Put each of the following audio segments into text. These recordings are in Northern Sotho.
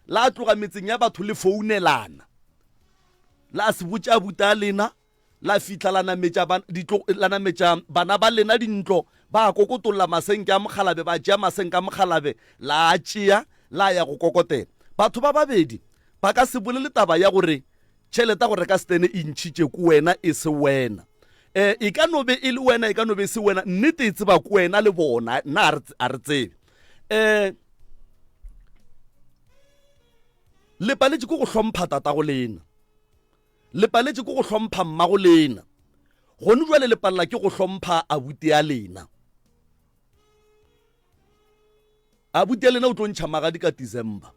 la tloga metseng ya batho le founelana la se botša buta lena la fitla la nametša bana ba lena dintlo ba kokotolola masenke a mogalabe ba tšea masenke a mogalabe la tšea la ya go kokotela batho ba babedi ba ka se bolele taba ya gore tšhelete go reka stene e ntšhitše ko wena e se wena e ka no be e le wena e ka no be se wena nnete e tseba ko wena le bona nna a re tsebe le paletše ko go hlompha tatago lena le paletše ko go hlompha mmago lena gone jwale le palela ke go hlompha abuti ya lena abuti ya lena o tlo ntšha magadi ka December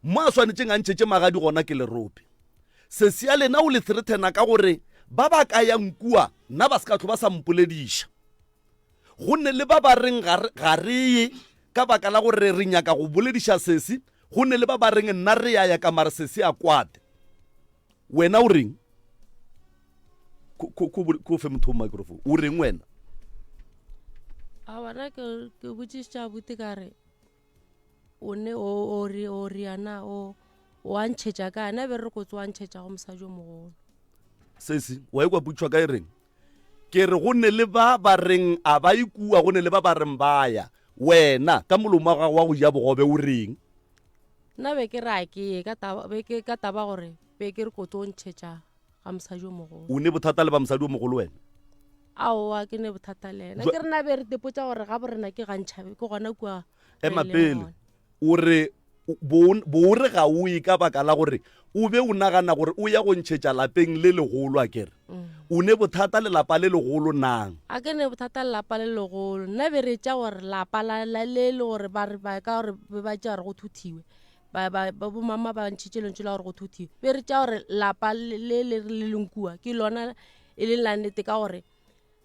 mo a swanetšeng a ntšhetše magadi gona ke lerope sesi ya lena o le threatena ka gore ba ba ka yang kua nna ba se ka tlo ba sa mpolediša gonne le ba ba reng ga re ye ka baka la gore re nyaka go bolediša sesi gonne le ba ba reng nna re ya ka mare sesi a kwate wena o reng ko fe motho mo microphone o reng wena a bona ke botsitša buti ka re o ne o riana o a ntšhetša ka ana be re kotse wa ntšhetša go mosadi o mogolo sesi wa ekwa butšwa ka e reng ke re go ne le ba ba reng a ba ikua go ne le ba ba reng ba ya wena ka molomo wa go ja bogobe o reng nna be ke ra ke ka taba gore be ke re kotse o ntšhetša ga mosadi o mogolo o ne bothata le ba mosadi o mogolo wena aowa ke ne bothata le ena ke rena be re tepotsa gore ga borena ke gantšhabe ke gona kua pele o re bo re ga o e ka baka la gore o be o nagana gore o ya go ntšhetša lapeng le legolo a kere o ne bothata lelapa le legolo nang a ke ne bothata lelapa le legolo nna be re tša gore lapa le le gore ba ka gore ba tša gore go thuthiwe ba bomama ba ntšhitše lentše la gore go thuthiwe be re tša gore lapa le lenkua ke lona e le la nnete ka gore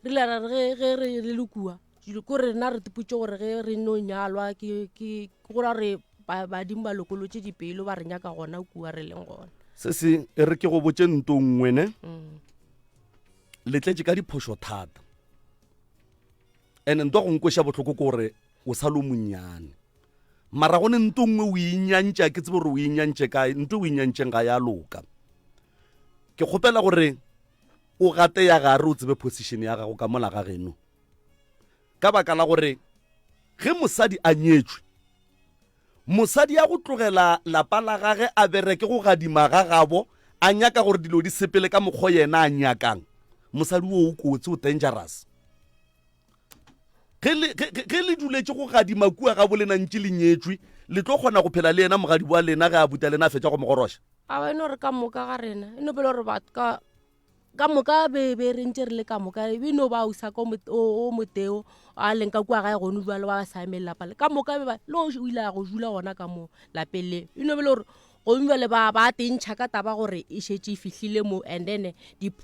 re la ge re le kua ko re nna re tepotše gore ge re no nyalwa ke gora re badimo ba lokolotše dipelo ba re nyaka gona kua re leng gona se e re ke go botše ntong ngwene le tletše ka diphošo thata ande nto go nkoša botlhoko ke gore o sa lo monnyane mara gone nto nngwe o inyantša ke tsebe gore o inyantše kae nto o inyantšeng ga ya loka ke kgopela gore o gate ya gare o tsebe position ya gago ka mola ga geno ka baka la gore ge mosadi a nyetšwe mosadi ya go tlogela lapa la gage a bereke go gadima ga gabo a nyaka gore dilo di sepele ka mokgwa yena a nyakang mosadi o kotsi o dangerous ge le duletše go gadima kua gabo lena ntše le nyetšwe le tlo kgona go phela le yena mogadi wa lena ge a buta lena a fetša go mogoroša a ba eno re ka moka ga rena eno pele gore batho ka moka be re ntse re le ka moka e no ba usa ko o moteo a leng ka kua ga gone jwale wa sa emela pale ka moka be ba lo o ile go jula gona ka mo lapelle e no bele gore go jwale ba tentšha ka taba gore e šetse e fihlile mo and then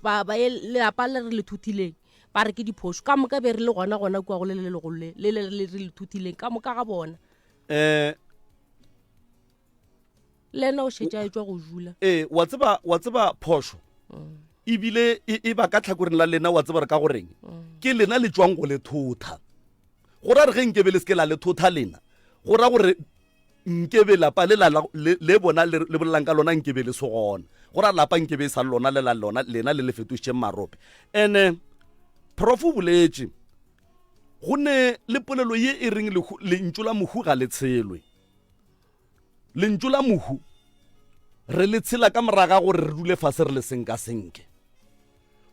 ba le lapa le re le thuthileng ba re ke diphošo ka moka be re le gona kua go le le thuthileng ka moka ga bona le ena o šetse a etswa go jula wa tseba phošo ebile e ba ka tlhakoreng la lena wa tseba re ka goreng ke lena le tswang go le thotha go ra re ge nkebe le seke la le thotha lena go ra gore nkebe lapa le bona le bolelang ka lona nkebe le se gona go ra lapa nkebe sa lona lena le le fetošitše marope ene prof o boletše go ne le polelo ye e reng lentšu la mohu ga le tshelwe lentšu la mohu re le tshela ka moraga gore re dule fase re le senka-senke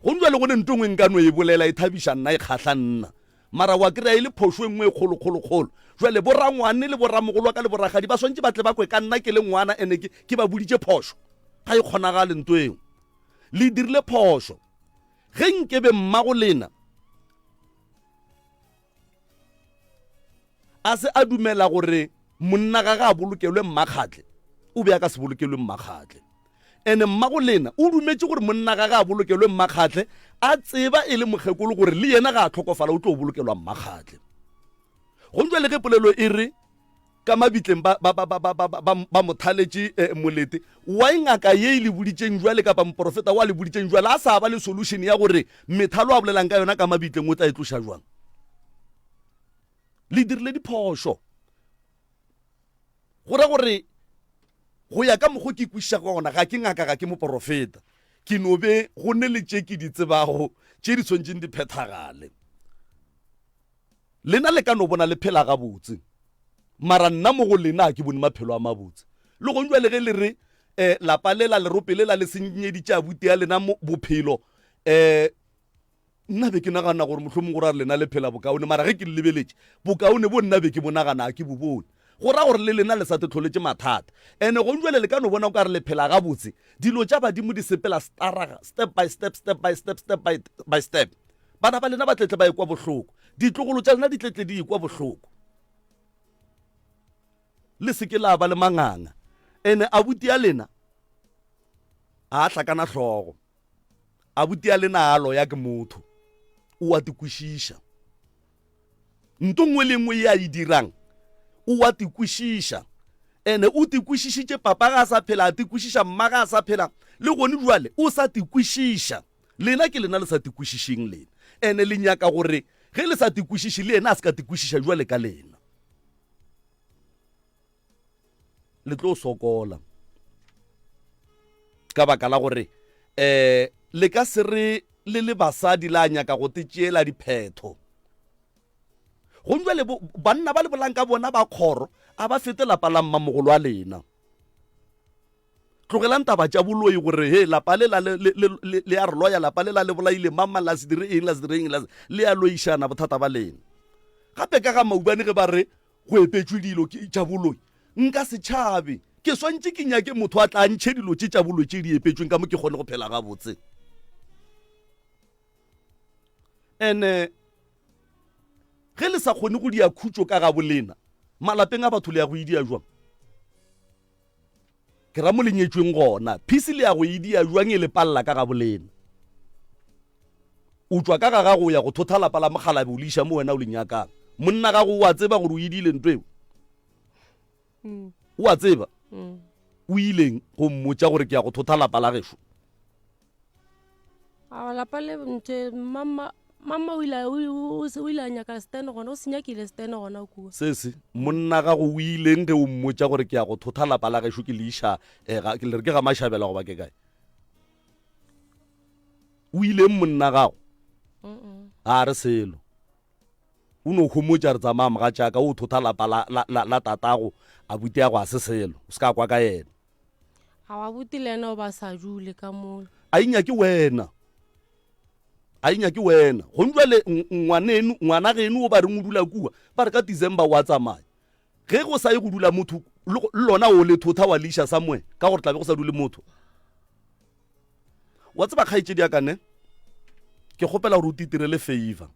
go njwa le gone ntongwe nkano e bolela e thabiša nna e kgatlha nna mara wa kry-a e le phošo e nngwe e kgolo jwale borangwane le boramogolo wa ka le boragadi ba swantse batle ba kwe ka nna ke le ngwana ene ke ba boditše phošo ga e kgonagale nto eo le dirile phošo ge nkebe mmago lena a se a dumela gore monna ga ga a bolokelwe mmakgatle o be a ka se bolokelwe mmakgatle ene mmago lena o dumetše gore monna ga ga a bolokelwe mmakgatle a tseba e le mokgekolo gore le yena ga a tlhokofala o tlo bolokelwa mmakgatle go ntšwa le ge polelo e re ka mabitleng ba mothaletše molete wa engaka ye e le boditšeng jwale kapa moprofeta wa le boditšeng jwale a sa ba le solution ya gore methalo a bolelang ka yona ka mabitleng o tla e tloša jwang le dirile diphošo go ra gore go ya ka mokgwa ke kwešiša ka gona ga ke ngaka ga ke moporofeta ke no be go nne le tše ke di tsebago tše di tshwantseng di phethagale lena le ka no bona le phela gabotse mara nna mo go lena ke bone maphelo a mabotse le go njwa le ge le re lapa lela lerope lela le senyeditše abuti ya lena bophelo nna be ke nagana gore mohlomong gore a lena le phela bokaone mara ge ke le lebeletše bokaone bo nna be ke bonagana a ke bo bone go ra gore le lena le sa te tlholetse mathata ande go njwele le ka no bona o ka re le phela gabotse dilo tša badimo di sepela step by step by step bana ba lena ba tletle ba ekwa bohloko ditlogolo tša lena di tletle di ekwa bohloko le se ke la ba le manganga ene abuti ya lena a hlakana hlogo abuti ya lena a loya ke motho o a tikwešiša nto ngwe le ngwe ya e dirang o a tikwešiša ene o tikwešišitše papa ga a sa phela a tikwešiša mma ga a sa phela le gone jwale o sa tikwešiša lena ke lena le sa tikwešišeng lena ene le nyaka gore ge le sa tikwešiše le ena a se ka tikwešiša jwale ka lena le tlo sokola ka baka la gore le ka se re le basadi la nyaka go tetšeela diphetho go njwale banna ba le bolanka bona ba kgoro a ba fete lapa la mmamogolo a lena tlogelang taba tša boloi gore he lapa le a re loya lapa le la le bolaile mama la se dire eng le a loišana bothata ba lena gape ka ga maubane ge ba re go epetšwe dilo tša boloi nka setšhabe ke swantše ke nyake motho a tla ntšhe dilo tše tša boloi tše di epetšweng ka mo ke kgone go phela gabotse ene ge le sa kgone go dia khutšo ka ga bolena malapeng a batho le ya go idia jwang ke ra mo lenyetšweng gona phisi le ya go idia jwang e le palela ka ga bolena o tswa ka ga go ya go thotha lapa la mogalabe o leiša mo wena o lenyakang monna ga go wa tseba gore o idile ntho eo o a tseba o ileng go mmotša gore ke ya go thotha lapa la gešo a lapa le nthe mama o ile a nyaka stene gona o se nyakile stene gona kua sese monna ga go o ileng ge o mmotša gore ke ya go thotha lapa la gešo ke leiša ke le re ke ga mašhabela go ba ke kae o ileng monna gago a re selo o no khomotša re tsamaya moga tšaka o thotha lapa la tatago a buti ya go a se selo o se ka kwa ka yena a wa buti le ena o ba sa jule ka mola a inya ke wena go njwale ngwana geno o ba reng o dula kua ba re ka December wa tsamaya ge go sa ye go dula motho le lona o le thotha wa leiša somewhere ka gore tlabe go sa dule motho wa tseba kgaetšedi ya kane ke kgopela gore o titirele favor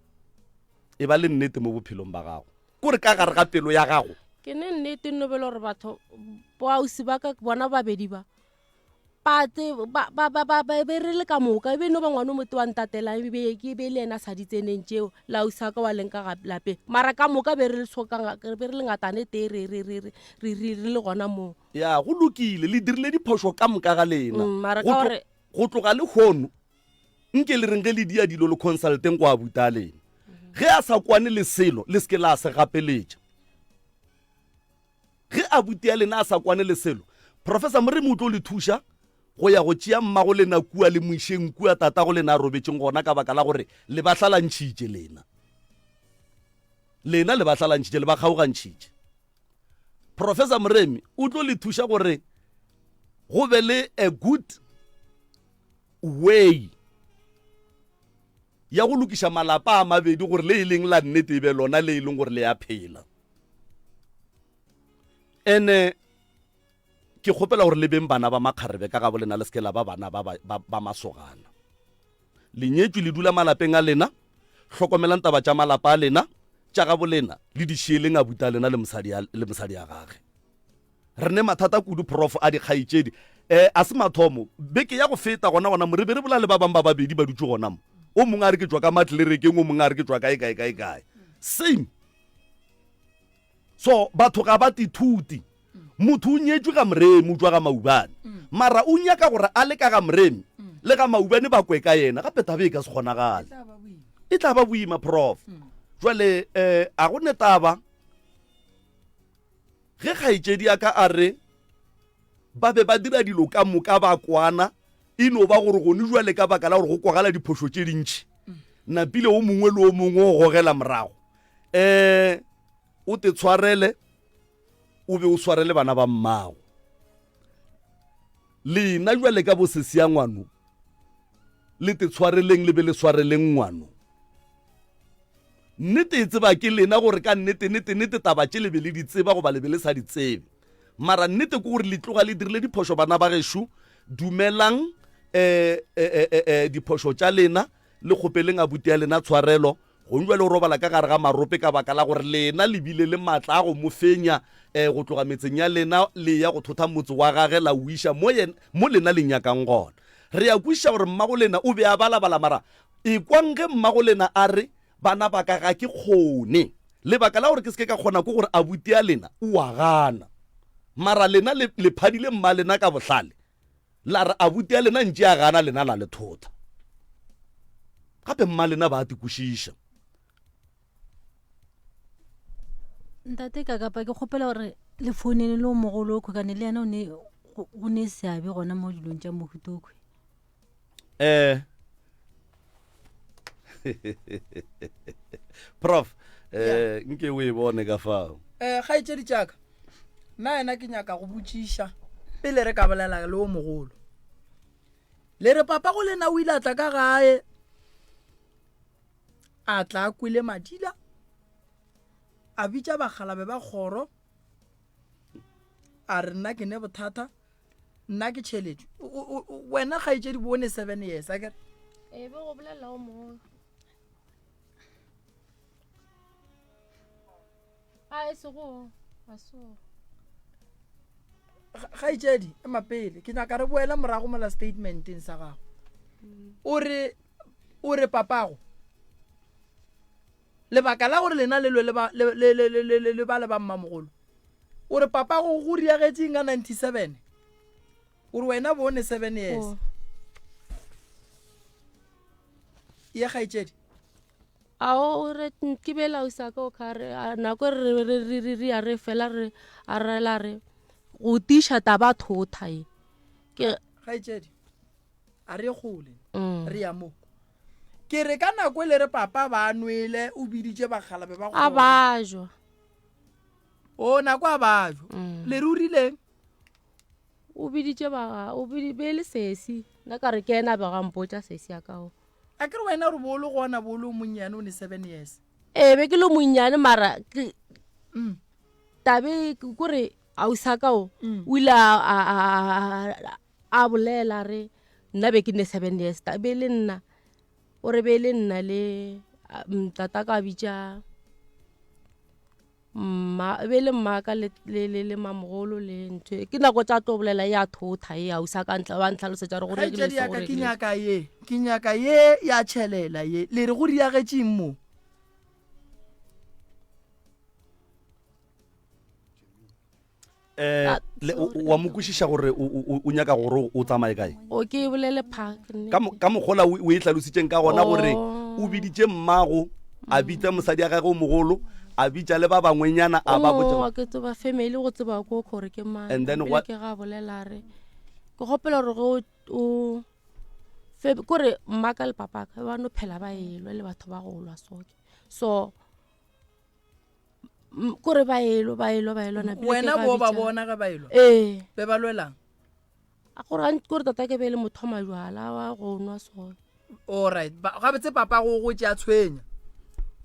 e ba le nnete mo bophelong ba gago kore ka gare ga pelo ya gago ke ne nnete nobele gore batho boausi ba ka bona babedi ba be re le ka moka e be no ba ngwana o mote wa ntatelang ke be le ena sa ditseneng tšeo lausi ka wa leng ka lapeng mara ka moka be re le ngatane te re le gona moo ya go lokile le dirile diphoso ka moka ga lena mara ka gore go tloga le kgono nke le reng ge le dia dilo le consulteng go a buta lena ge a sa kwane le selo le seke la se gapeletša ge a buti ya lena a sa kwane le selo professor moremi o tlo le thuša go ya go tšea mmago lena kua le moišeng kua tatago lena a robetšeng gona ka baka la gore le ba tlalantšhitše lena le ba tlalantšhitše le ba kgaogantšhitše professor moremi o tlo le thuša gore go be le a good way ya go lokiša malapa a mabedi gore le e leng la nnete e be lona le e leng gore le ya phela ene ke kgopela gore le beng bana ba makgarebe ka ga bolena le sekela ba bana ba masogana lenyetšwe le dula malapeng a lena hlokomelang taba tša malapa a lena tša ga bolena le dišieleng a buta lena le mosadi a gage re ne mathata kudu prof a dikgaetšedi a se mathomo beke ya go feta gona morebe re bola le ba bang ba babedi ba dutse gona mo o mongwe a re ke tswa ka matlerekeng o mongwe a re ke tswa kae same so batho ga ba tithuti motho o nyetšwe ka moremi o tswa ga maubane mara o nyaka gore a le ka ga moremi le ga maubane ba kwe ka yena gape tabe e ka se kgonagale e tla ba boima prof jwale a go netaba ge kgaetšedi ya ka a re ba be ba dira dilo ka moka ba kwana ino ba gore gone jwa le ka baka la gore go kwagala diphoso tše dintši napile o mongwe le o mongwe o gogela morago o te tshwarele o be o tshwarele bana ba mmago lena jwale ka bosesi ya ngwano le te tshwareleng le be le tshwareleng ngwano nnete e tseba ke lena gore ka nnete taba tše le be le di tseba goba le be le sa di tsebe mara nnete ke gore le tloga le dirile diphoso bana ba gešo dumelang diphoso tša lena le kgopeleng abuti ya lena tshwarelo go jwa le go robala ka gare ga marope ka baka la gore lena le bile le maatla a go mo fenya go tloga metseng ya lena le ya go thotha motse wa gage la wiša mo lena le nyakang gona re ya kwiša gore mmago lena o be a balabala mara e kwang ge mmago lena a re bana ba ka ga ke kgone lebaka la gore ke seke ka kgona ke gore abuti ya lena o a gana mara lena le phadile mma lena ka bohlale la re abuti ya lena ntše a gana lena la le thotha gape mma lena ba a tikušiša ntate ka kapa ke kgopela gore le founene le o mogolo o khokane le yana o ne seabe gona mo dilong tša mohutokwe prof nke o e bone ka fao ga itse ditšaka nna ena ke nyaka go botšiša pele re ka bolela le o mogolo le re papa go lena o ile a tla ka gae a tla a kwile madila a bitša bagalabe ba kgoro a re nna ke ne bothata nna ke tšheletše wena ga itse di bone 7 years a kere be go bolela o mogolo a e sego a so ga itšedi e mapele ke nyaka re boela morago mola statementeng sa gago o re papago lebaka la gore lena le le ba mmamogolo o re papago go riagetseng ka 97 o re wena bone 7 years ye ga itšedi ao re ke bela o sa ka o kare nako re ya re fela re a rela re go tiša taba thotha e ke ga itšedi a re gole re ya mo ke re ka nako le re papa ba nwele o biditše bagalabe ba a bajwa o nako a bajwa le re o rileng o biditše o be le sesi nna ka re ke ena ba gampotša sesi ya kao a kere wena re bolo gona bolo monnyane o ne 7 years be ke le monnyane mara tabe kore a usa kao o ile a bolela re nna be ke ne 7 years tabe le nna o re be le nna le tata ka bitša be le mmaka le mamogolo le ntho ke nako tša to bolela ya thotha e a usa ka ntla ba ntlhalosetša re gore ke nyaka ye ya tšhelela ye le re go riagetšeng mo wa mo kwešiša gore o nyaka gore o tsamaye kae o ke bolele park ka mokgola o e tlhalositseng ka gona gore o biditše mmago a bitša mosadi ya gage o mogolo a bitša le ba bangwenyana a ba botša ke tseba family go tseba ko gore ke mang And then what- ke ga bolela re ke gopela gore o kore mmaka le papa ka ba no phela ba elwa le batho ba go lwa soke so kore ba elwa na wena bo ba bona ge ba elwa be ba lwelang a gore tata ke be le motho majwala wa go nwa soke allright ga betse papa go tšea tshwenya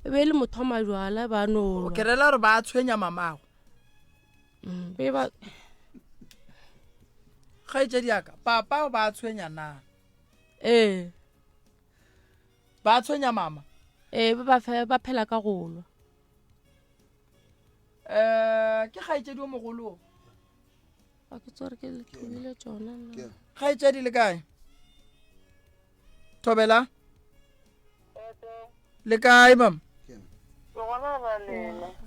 be le motho majwala ba no ke rela gore ba tshwenya mamago be ba ga itse diaka papa ba tshwenya na ba tshwenya mama be ba phela ka go lwa ke ga itse di o mogolo a ke tsore ke le tlhobile tsona ga itse di le kae thobela le kae mam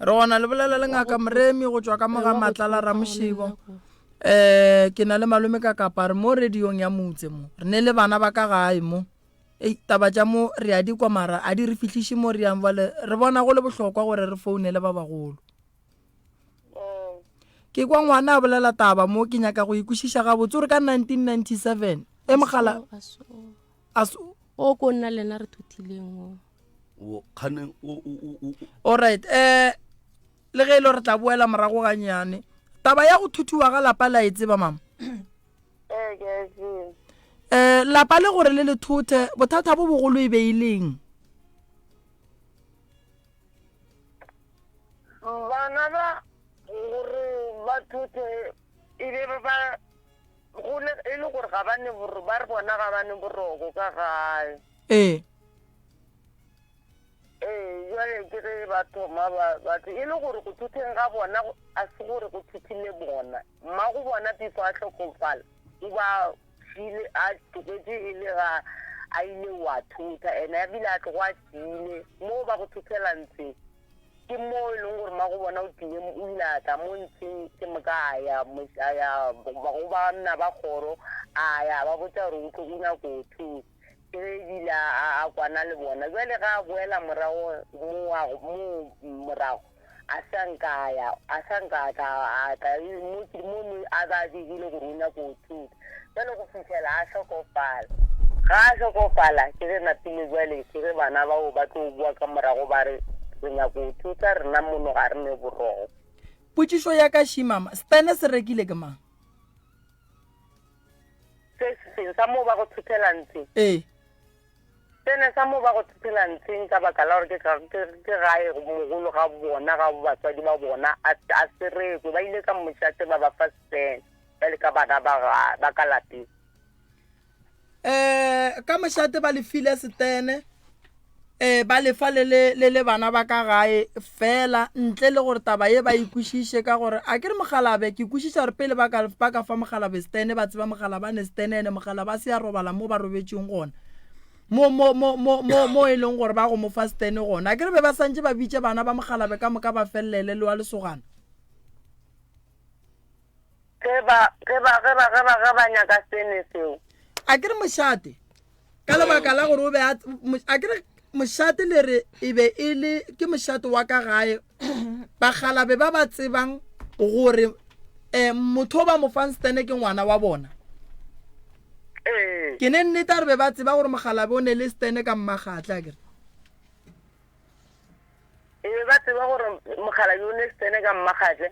re gona le bolela le ngaka moremi go tswa ka moga matlala ra mošibo ke na le malome ka kapa re mo radiong ya motse mo re ne le bana ba ka gae mo taba tša mo re a di kwa mara a di re fitlhiše mo re yang vale re bona go le bohlokwa gore re founele ba bagolo ke kwa ngwana a bolela taba mo ke nyaka go ikwešiša gabotse gore ka 1997 mogala ko nna lena re thutileng alright le ge e le re tla boela morago ganyane taba ya go thuthiwa ga lapa la e tseba mama lapa le gore le le thuthe bothata bo bogolo e beileng bana ba gore ba thuthe e be ba gole e le gore ga bane ba re bona ga bane boroko ka gae jale ke ge ba thoma batho e le gore go thutheng ga bona a se gore go thuthile bona mma go bona piso a tlhokofala o ba file a tlogetse e le ga a ile wa thutha ene a bile a tlogo a tiile mo ba go thuthelang tse ke mo e leng gore ma go bona o tile o ile a tla mo ntsheng ke moka a ya go banna ba kgoro a ya ba botsa gore o tlo o nyako o thusa ke ebile a kwana le bona jale ga a boela morago a sanka tla mo a ba digile gore o nyako o thusa jale go fitlhela a tlhokofala ga a tlhokofala ke ge napile jale ke ge bana bao ba tlo bua ka morago ba re re nyako o thusa rena mono ga re ne borogo potšišo ya ka shimama stene se rekile ke mang se seng sa mo ba go thuthelantseng sene sa mo ba go thuthelantseng ka baka la gore ke gae mogolo ga bona ga batswadi ba bona a se rekwe ba ile ka mošate ba ba fa stene bale ka bana ba ka lapeng ka mošate ba lefile stene ba lefa le bana ba ka gae fela ntle le gore taba ye ba ikwešiše ka gore a ke re mogalabe ke ikwešiša gore pele ba ka fa mogalabe stene ba tseba mogalabe ne stene ene mogalabe a se ya robala mo ba robetšeng gona mo e leng gore ba go mo fa stene gona a ke re be ba santse ba bitše bana ba mogalabe ka moka ba felelele le wa lesogana ge ba nyaka stene seo a ke re mošate ka lebaka la gore o be a ke re mošate le re e be e le ke mošate wa ka gae bagalabe ba ba tsebang gore motho o ba mo fang stene ke ngwana wa bona ke ne nnete a re be ba tseba gore mogalabe o ne le stene ka mmagatle a kere ba tseba gore mogalabe o ne stene ka mmagatle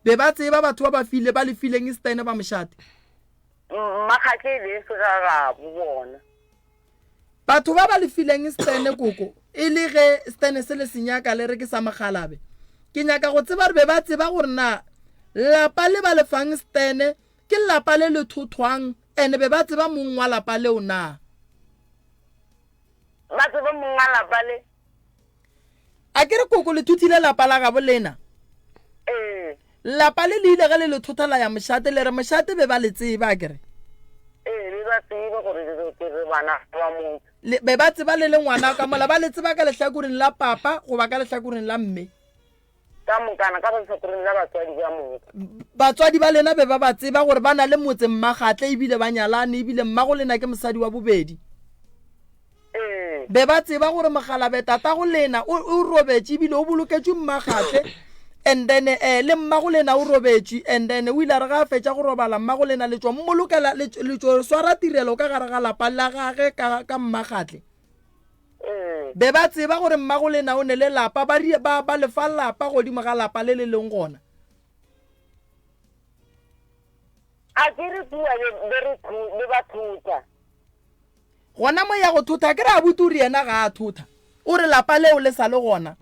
be ba tseba batho ba ba lefileng stene ba mošate mmagatle le se ga bona batho ba ba lefileng stene koko e le ge stene se le senyaka le re ke sa mogalabe ke nyaka go tseba re be ba tseba gore na lapa le ba lefang stene ke lapa le le thothwang ene be ba tseba mong wa lapa leo na ba tseba mong wa lapa le a ke re koko le thuthile lapa la gabo lena lapa le ile ge le thothela ya mošate le re mošate be ba le tseba a kere ba tseba gore ke bana ba mo be ba tseba le ngwana ka mola ba le tseba ka lehlakoreng la papa go ba ka lehlakoreng la mme ka mokana ka lehlakoreng la batswadi ba moka batswadi ba lena be ba tseba gore ba na le motse mmagatle ebile ba nyalane ebile mmago lena ke mosadi wa bobedi be ba tseba gore mogalabe tata go lena o robetse ebile o boloketswe mmagatle and then le mmago lena o robetse and then o ile re ga fetša go robala mmago lena le tswa mmolokela le tswa swara tirelo ka gare ga lapa la gage ka mmagatle be ba tseba gore mmago lena o ne le lapa ba lefa lapa godimo ga lapa le le leng gona a ke re bua le ba thutha gona mo ya go thutha ke re a buturi yena ga a thutha o re lapa leo le sa le gona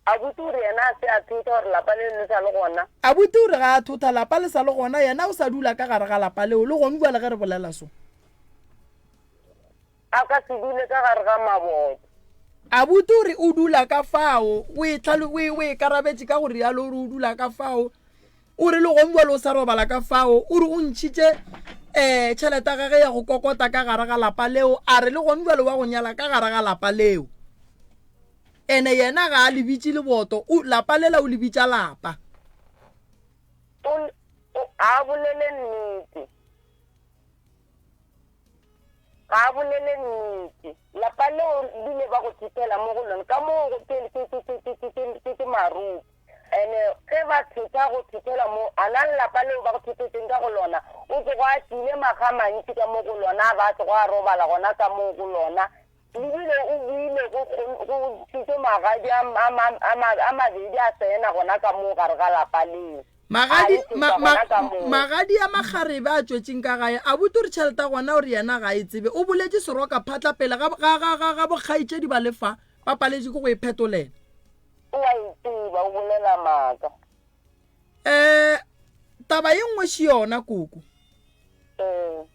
a buturi yena se a thutha gore lapa le le sa le gona a buturi ga a thutha lapa le sa le gona yena o sa dula ka gare ga lapa leo le gone bua le ge re bolela so a ka se dule ka gare ga maboto a buturi o dula ka fao o e karabetse ka gore yalo ore o dula ka fao o re le gone bua le o sa robala ka fao o re o ntšhitše tšhelete ya gage ya go kokota ka gare ga lapa leo a re le gone bua le wa go nyala ka gare ga lapa leo ene yena ga a lebitše leboto lapa lela o lebitša lapa a bolele nnete ga bolele nnete lapa leo dile ba go thutela mo go lone ka mo ke maruti ene ge ba thota go thotela mo a na lelapa leo ba go thotetseng ka go lona o tse go a tile maga mantsi ka mo go lona a ba tse go a robala gona ka mo go lona ebile o buile go thute magadi a mabedi a tsena gona ka mo gare ga lapa leo magadi a magarebe a tswetseng ka gae a botse gore tšhelete gona gore yena ga e tsebe o boletse seroka phatla pele ga bokgaitsedi ba lefa ba paletse ke go e phetolela o a itseba o bolela maaka taba ye nngwe se yona koko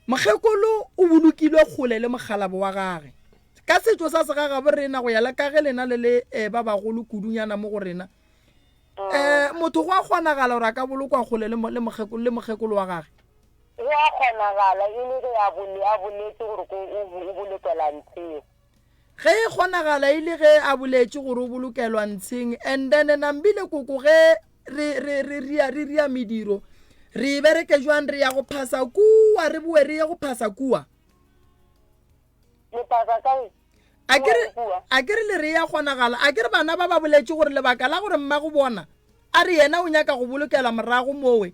mokgekolo o bolokilwe kgole le mogalabo wa gage ka setso sa segagabo rena go ya le ka ge lena le le ba bagolo kudunyana mo go rena motho go a kgonagala gore a ka bolokwa kgole le mokgekolo wa gage go a kgonagala e le ge a boletse gore o bolokelwa ntsheng ge e kgonagala e le ge a boletse gore o bolokelwa ntsheng and then nambile koko ge re ria mediro re bereke jwang re ya go phasa kua re boe re ya go phasa kua a kere le re ya kgonagala a kere bana ba boletse gore lebaka la gore mma go bona a re yena o nyaka go bolokela morago mowe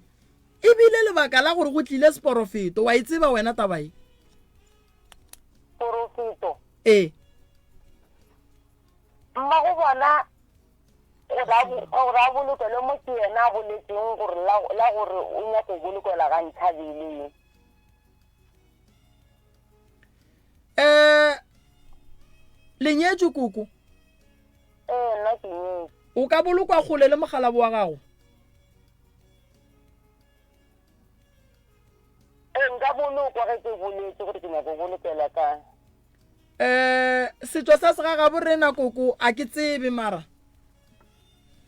ebile lebaka la gore go tlile sporofeto wa itseba wena taba e sporofeto mma go bona gore a bolokele mo ke yena a boletseng gore la gore o nyaka go bolokela ga nthabeleng lenyetso koko nna ke nyetse o ka bolokwa kgole le mogalabo wa gago nka bolokwa ge ke boletse gore ke nyaka go bolokela ka setso sa segagabo rena koko a ke tsebe mara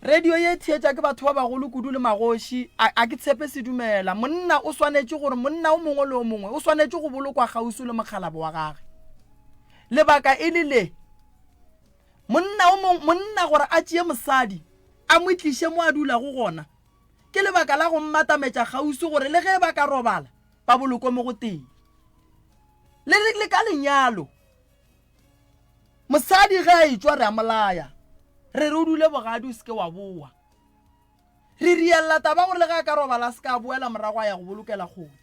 radio ye theetša ke batho ba bagolo kudu le magoši a ke tshepe se dumela monna o swanetše gore monna o mongwe le o mongwe o swanetše go bolokwa gausi le mogalabo wa gage lebaka e le le monna gore a tšee mosadi a mo tliše mo a dulago gona ke lebaka la go mmatametša gausi gore le ge ba ka robala ba bolokwe mo go teng le ka lenyalo mosadi ge a etswa re a molaya re o dule bogadi o seke wa boa re rialla taba gore le ga ka robala se ka boela morago a ya go bolokela kgole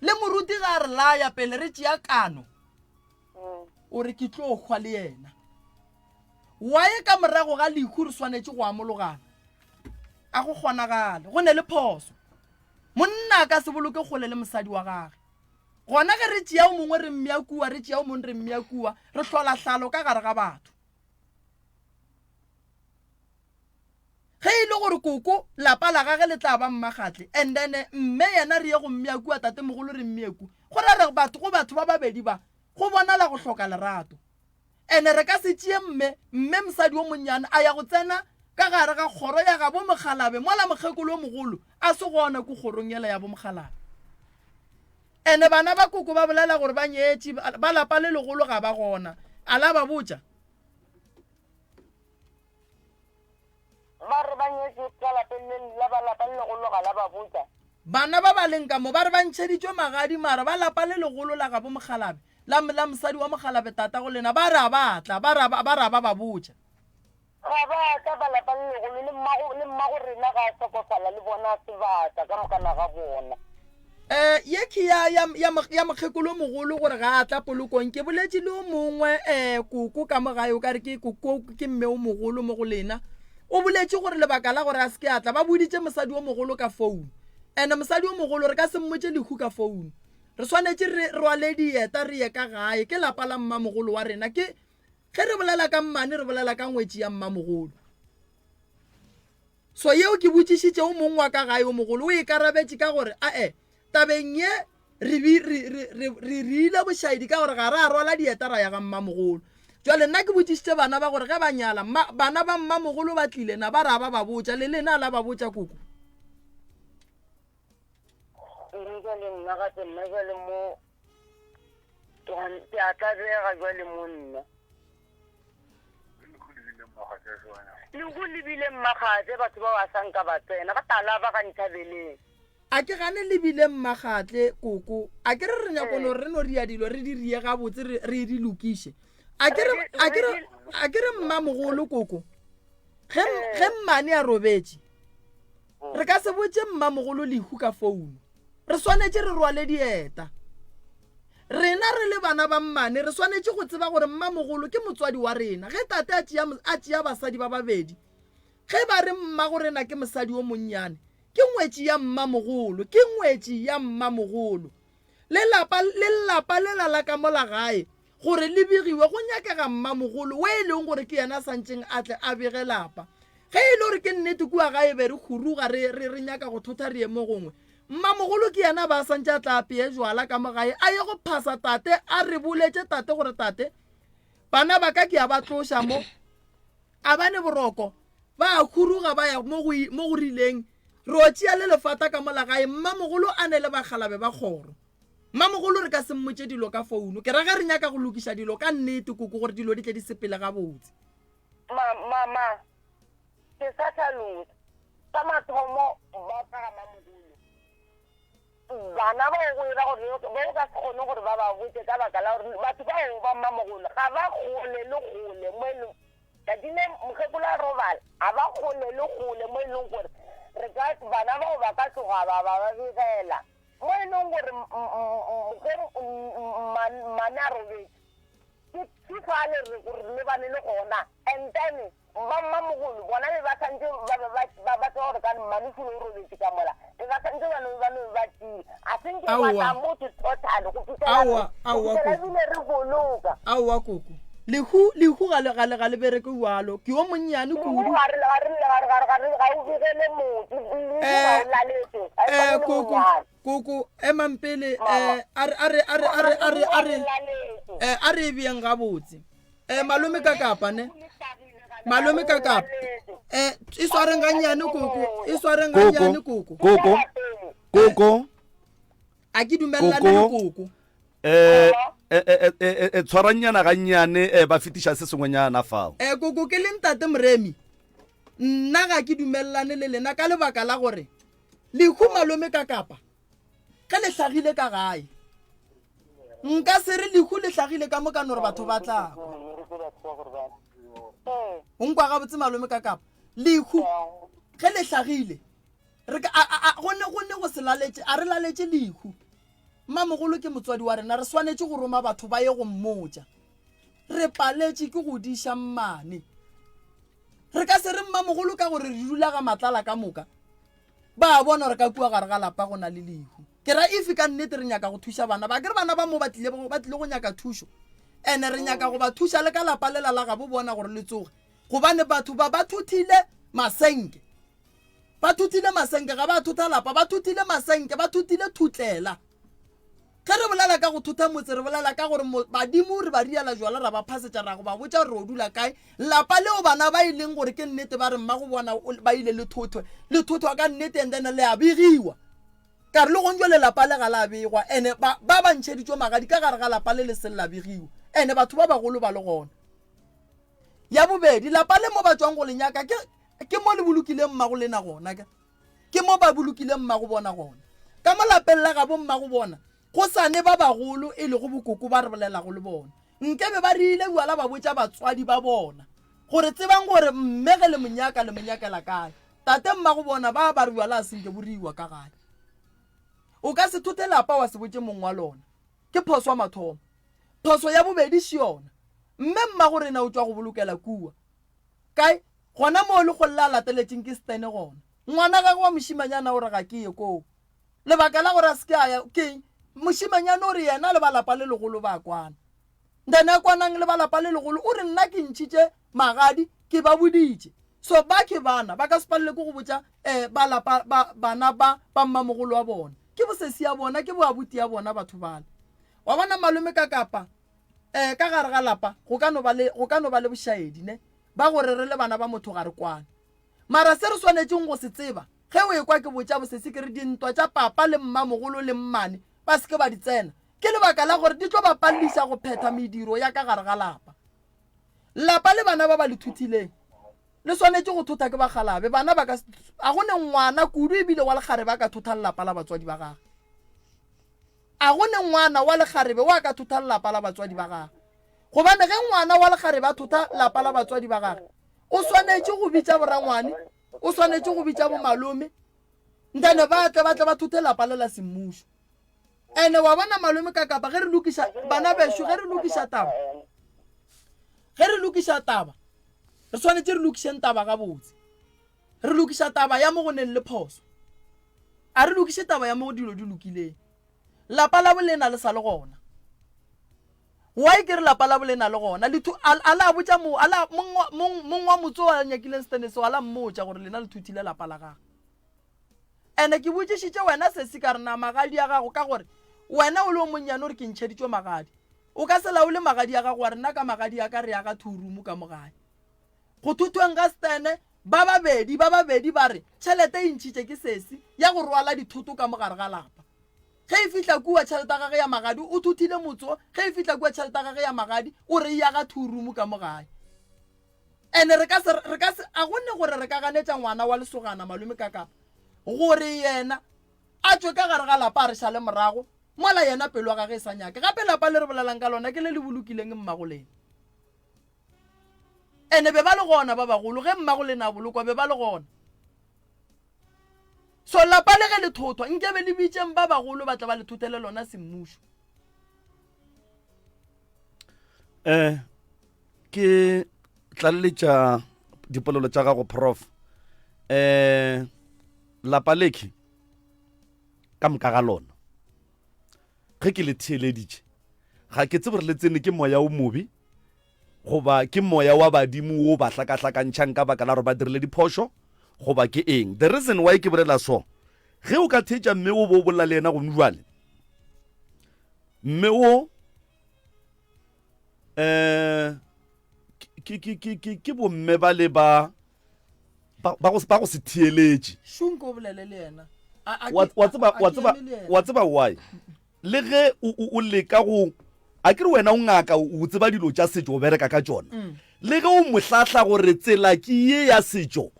le moruti ga re laya pele re tšea kano o re ke tlo kgwa le yena wae ka morago ga lehu re swanetše go amologana a go kgonagale go ne le phoso monna ka se boloke kgole le mosadi wa gage gona ge re tšea o mongwe re mmeakua re tšea o mongwe re mmeakua re hlola hlalo ka gare ga batho ge e le gore koko lapa la gage le tla ba mmagatle and then mme yena re ye go mmeakua tate mogolo re mmeaku go ra re batho ba babedi ba go bonala go hloka lerato ene re ka se tšee mme mosadi o monnyane a ya go tsena ka gare ga kgoro ya ga bo mogalabe mola mokgekolo o mogolo a se gona ko kgorong yela ya bo mogalabe ene bana ba koko ba bolela gore ba nyetše ba lapa le legolo ga ba gona a la ba botša ba re ba nyetše ka lapeng la ba lapa le legolo ga la ba botša bana ba ba leng ka mo ba re ba ntšheditšwe magadi mara ba lapa le legolo la ga bo mogalabe la mosadi wa mogalabe tata go lena ba re a batla ba ra ba botša ga ba tla ba lapa le legolo le mmago rena ga a sokofala le bona sebata ka mokana ga bona ye ke ya mokgekolo mogolo gore ga a tla polokong ke boletše le o mongwe koko ka mogae o ka re ke koko ke mme o mogolo mo go lena o boletše gore lebaka la gore a se ke a tla ba boditše mosadi o mogolo ka founu ande mosadi o mogolo re ka se mmotše lehu ka founu re swanetše re rwale dieta re ye ka gae ke lapa la mmamogolo wa rena ke ge re bolela ka mmane re bolela ka ngwetši ya mmamogolo so yeo ke botšišitše o mongwe wa ka gae o mogolo o e karabetše ka gore tabeng ye re ile bošaedi ka gore ga re a rwala dieta ra ya ga mmamogolo jwale nna ke botšišitše bana ba gore ge ba nyala bana ba mmamogolo ba tlile na ba ra ba botša le lena la ba botša koko jwale nna gape nna jwale mo ke a tlabega jwale mo nna le go lebile mmagatse batho ba ba sanka ba tsena ba tala ba ga nthabeleng a ke gane lebile mmagatle koko a ke re nyakolo re no ria dilo re di rie ga botse re di lokiše a ke re mmamogolo koko ge mmane a robetse re ka se botse mmamogolo lehu ka founu re swanetse re rwale dieta rena re le bana ba mmane re swanetse go tseba gore mmamogolo ke motswadi wa rena ge tate a tšea basadi ba babedi ge ba re mmago rena ke mosadi o monnyane ke ngwetši ya mmamogolo ke ngwetši ya mmamogolo lelapa le lala ka mola gae gore le begiwe go nyakega mmamogolo we e leng gore ke yena santseng a tle a bege lapa ge e le gore ke nnete kua gae be re khuruga re nyaka go thotha re ye mo gongwe mmamogolo ke yena ba santse a tla apeye jwala ka mogae a ye go phasa tate a re boletse tate gore tate bana ba ka ke a ba tloša mo a bane boroko ba khuruga ba ya mo go rileng ro tšea le lefata ka mola gae mmamogolo a ne le bagalabe ba kgoro mmamogolo re ka se mmotse dilo ka founu ke raga re nyaka go lokiša dilo ka nnete koko gore dilo di tle di sepele ga botse mama ke sa tlhalosa ka mathomo ba ka mmamogolo bana ba go ira gore ba ka se kgone gore ba ba botse ka baka la gore batho ba go ba mmamogolo ga ba gole le gole mo eleng ka dine mokgekolo a robala a ba gole le gole mo eleng gore re ka bana ba go ba ka tloga ba begela mo e leng gore mane a robetse ke fale re lebane le gona and then mmamogolo bona be ba santse ba tsa gore ka manufolo o robetse ka mola be ba santse bane ba tile a senke bata motho total go fitlhela ebile re boloka aowa koko lehu ga le bereke jalo ke o monnyane kudu koko emampele a re beng gabotse malome ka kapa ne malome ka kapa e swareng ganyane koko a ke dumelelane le koko tshwaranyana gannyane ba fetiša se sengwenyana fao koko ke le ntate moremi nna ga ke dumelelane le lena ka lebaka la gore lehu malome ka kapa ge le tlhagile ka gae nka se re lehu le tlhagile ka mokano gore batho ba tlako o nkwa gabotse malome ka kapa lehu ge le tlhagile gonne go se laletše a re laletše lehu mmamogolo ke motswadi wa rena re swanetse go roma batho ba ye go mmotša re paletše ke go diša mmane re ka se re mmamogolo ka gore re dula ga matlala ka moka ba bona gore ka kua gare ga lapa go na le lehu ke ra ife ka nnete re nyaka go thuša bana ba ke re bana ba mo ba tlile go nyaka thušo ene re nyaka go ba thuša le ka lapa le lala ga bo bona gore le tsoge gobane batho ba thuthile masenke ga ba thutha lapa ba thuthile masenke ba thuthile thutlela ge re bolela ka go thutha motse re bolela ka gore badimo re ba riala jwala ra ba phasetša ra go ba botša gore o dula kae lapa leo bana ba ileng gore ke nnete ba re mma go bona ba ile le thothwa ka nnete and then le a begiwa ka re le gonjwa lelapa le ga la begwa ene ba bantšheditšwe magadi ka gare ga lapa le le se la begiwa ene batho ba bagolo ba le gona ya bobedi lapa le mo ba tswang go lenyaka ke mo le bolokileng mmago lena gona ke mo ba bolokileng mmago bona gona ka mo lapeng la ga bo mmago bona go sane ba bagolo e le go bokoko ba re bolela go le bona nkebe ba rile buala ba botša batswadi ba bona gore tsebang gore mmege le monyakela kae tate mmago bona ba re buala a senke boriwa ka gae o ka se thothe lapa wa se botše mong wa lona ke phoso wa mathomo phoso ya bobedi se yona mme mmago rena o tswa go bolokela kua kae gona mo le go lla lateletseng ke stene gona ngwana ga go wa moshimanyana o re ga ke ye koo lebaka la gore a se ke aya ke moshimanyana o re yena le balapa le legolo ba kwana ndane a kwanang le balapa le legolo o re nna ke ntšhitše magadi ke ba boditše so ba ke bana ba ka se palele ko go botša bana ba mmamogolo wa bona ke bosesi ya bona ke boabuti ya bona batho bale wa bona malome ka kapa ka gare ga lapa go ka no ba le bošaedi ne ba gore re le bana ba motho ga re kwane mara se re swanetseng go se tseba ge o ekwa ke botša bosesi ke re dintwa tša papa le mmamogolo le mmane ba se ke ba di tsena ke lebaka la gore di tlo ba palliša go phetha mediro ya ka gare ga lapa le bana ba ba le thuthileng le swanetse go thotha ke bagalabe bana ba ka a gone ngwana kudu ebile wa legare ba ka thotha lelapa la batswadi ba gage a gone ngwana wa legarebe wa ka thotha lelapa la batswadi ba gage gobane ge ngwana wa legare ba thotha lapa la batswadi ba gage o swanetse go bitsa borangwane o swanetse go bitsa bomalome ntane ba tle ba thuthe lapa le la semmušo ene wa bona malome ka kapa ge re lokisa bana bešo ge re lokisa taba re swanetse re lokiseng taba ga botse re lokisa taba ya mo go neng le phoso a re lokise taba ya mo go dilo di lokileng lapa la bolena le sa le gona why ke re lapa la bolena le gona ala botsa mo ala mong wa motso wa nyakileng stene so ala mmotsa gore lena le thuthile lapa la gago ene ke botsishitse wena se se ka rena magadi ya gago ka gore wena o le monnyane o re ke ntšheditšwe magadi o ka se laole magadi ya gago wa rena ka magadi ya ka re ya ka thurumu ka mogae go thuthweng ka stene ba babedi ba re tšhelete e ntšhitše ke sesi ya go rwala dithoto ka mogare ga lapa ge e fihla kua tšhelete ya gage ya magadi o thuthile motso ge e fihla kua tšhelete ya gage ya magadi o re ya ga thurumu ka mogae ene re ka se a gonne gore re ka ganetša ngwana wa lesogana malome ka kapa gore yena a tswe ka gare ga lapa a re šale morago mola yena pelo wa gage e sa nyake gape lapa le re bolelang ka lona ke le le bolokileng mmagolena ene be ba le gona ba bagolo ge mmagolena a bolokwa be ba le gona so lapa le ge le thothwa nkebe le bitšeng ba bagolo ba tla ba le thuthele lona semmušo ke tlaleletša dipolelo tša gago prof lapa lekhi ka moka ga lona ge ke le theeleditše ga ke tsebe re le tsene ke moya o mobe goba ke moya wa badimo o ba hlakahlakantšhang ka baka la gore ba dirile diphošo goba ke eng the reason why ke bolela so ge o ka thetša mme o bo bolla le yena gone jwale mme o ke bomme ba le ba go se theeletše shunko o bolele le yena wa tseba why le ge o leka go a ke re wena o ngaka o tseba dilo tša setšo o bereka ka tšona le ge o mohlahla gore tsela ke ye ya setšo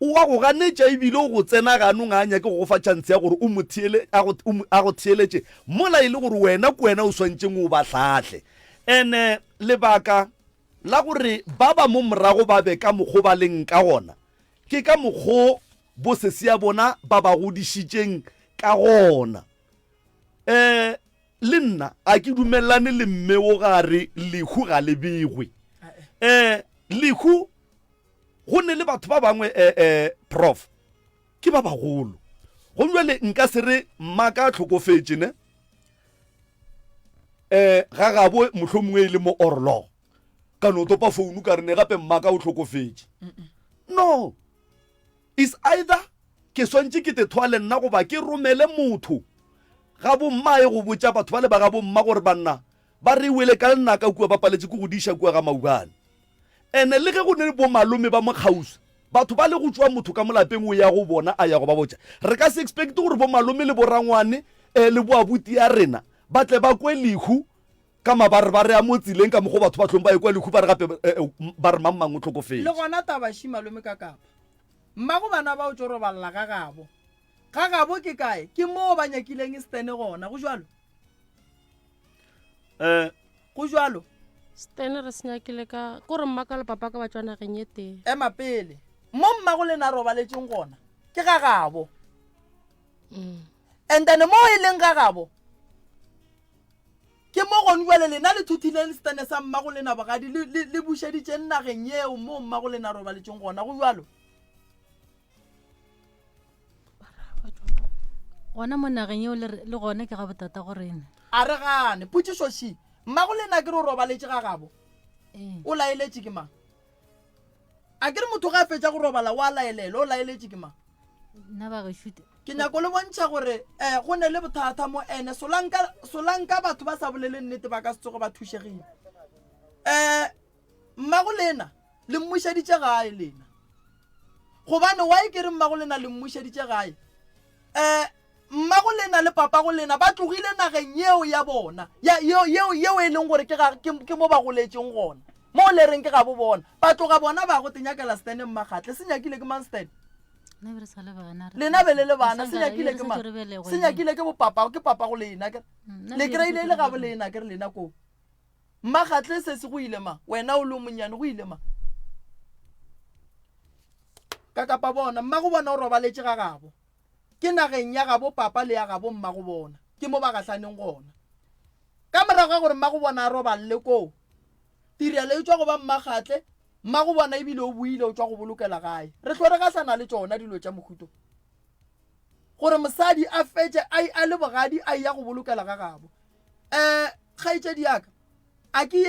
o wa go ganetša ebile o go tsena ganong a nyake go fa chance ya gore a go theeletše mola e le gore wena ko wena o swantšeng o ba hlahle ene lebaka la gore ba ba mo morago ba be ka mokgwa ba leng ka gona ke ka mokgwa bo sesi ya bona ba ba godišitšeng ka gona le nna a ke dumelane le mme o gare lehu ga le begwe lehu go ne le batho ba bangwe prof ke ba bagolo go jwale nka se re mmaka a tlhokofetše ne ga gabo mohlomongwe e le mo orlo ka no topa founu ka rene gape mmaka o tlhokofetše no is either ke swantše ke te thwale nna goba ke romele motho ga bomma e go botša batho ba le ba ga bomma gore banna ba re wele ka nna ka kua ba paletše ke go diša kua ga maubane ene le ge go ne le bomalome ba mokgausa batho ba le go tswa motho ka molapeng o ya go bona a ya go ba botša re ka se expecte gore bomalome le borangwane le boabuti ya rena ba tle ba kwe lehu ka mabare ba re a mo tsileng ka mogo batho ba tlhong ba e kwa lehu ba re gape ba re mammang o tlhokofetse le gona tabaši malome ka kapa mmago bana ba o tso robalela ga gabo ke kae ke moo ba nyakileng stene gona go jalo stene re senyakile ka gore mmaka le papa ka ba tswa nageng e teng ema pele mo mmago le na robaletseng gona ke ga gabo and then mo e leng ga gabo ke mo gone jwale lena le thuthileng stene sa mmago le na bogadi le bušeditšeng nageng eo mo mmago le na robaletseng gona go jalo gona mo nageng eo le gone ke ga botata go rena a re gane potšišoši mmago le na ke re o robaletše ga gabo o laeletše ke mang a ke re motho ga a fetša go robala o a laelela o laeletše ke mang nna ba gešute ke nyako le bontšha gore go ne le bothata mo ene solanka batho ba sa bolele nnete ba ka se tsogo ba thušegile mmago lena le mmušeditše gae lena gobane wa e ke re mmago lena le mmušeditše gae mmago lena le papa go lena ba tlogile nageng yeo ya bona yeo e leng gore ke mo ba goletšeng gona mo le reng ke ga bo bona ba tloga bona ba go tenyakela stene mmagatle se nyakile ke man stene lena be le bana se nyakile ke bopapa ke papa go lena le kry-ile e le gabo lena ke re lena ko mmagatle se se go ile ma wena o le monnyane go ile ma ka kapa bona mma go bona o robaletse ga gabo ke nageng ya gabo papa le ya gabo mma go bona ke mo ba gatlhaneng gona ka morago ga gore mma go bona a roballe koo tirelo e tswa go ba mmagatle mma go bona ebile o buile o tswa go bolokela gae re tlhore ga sana le tsona dilo tša mohuto gore mosadi a fetse a le bogadi a ya go bolokela ga gabo kgaitsedi yaka a ke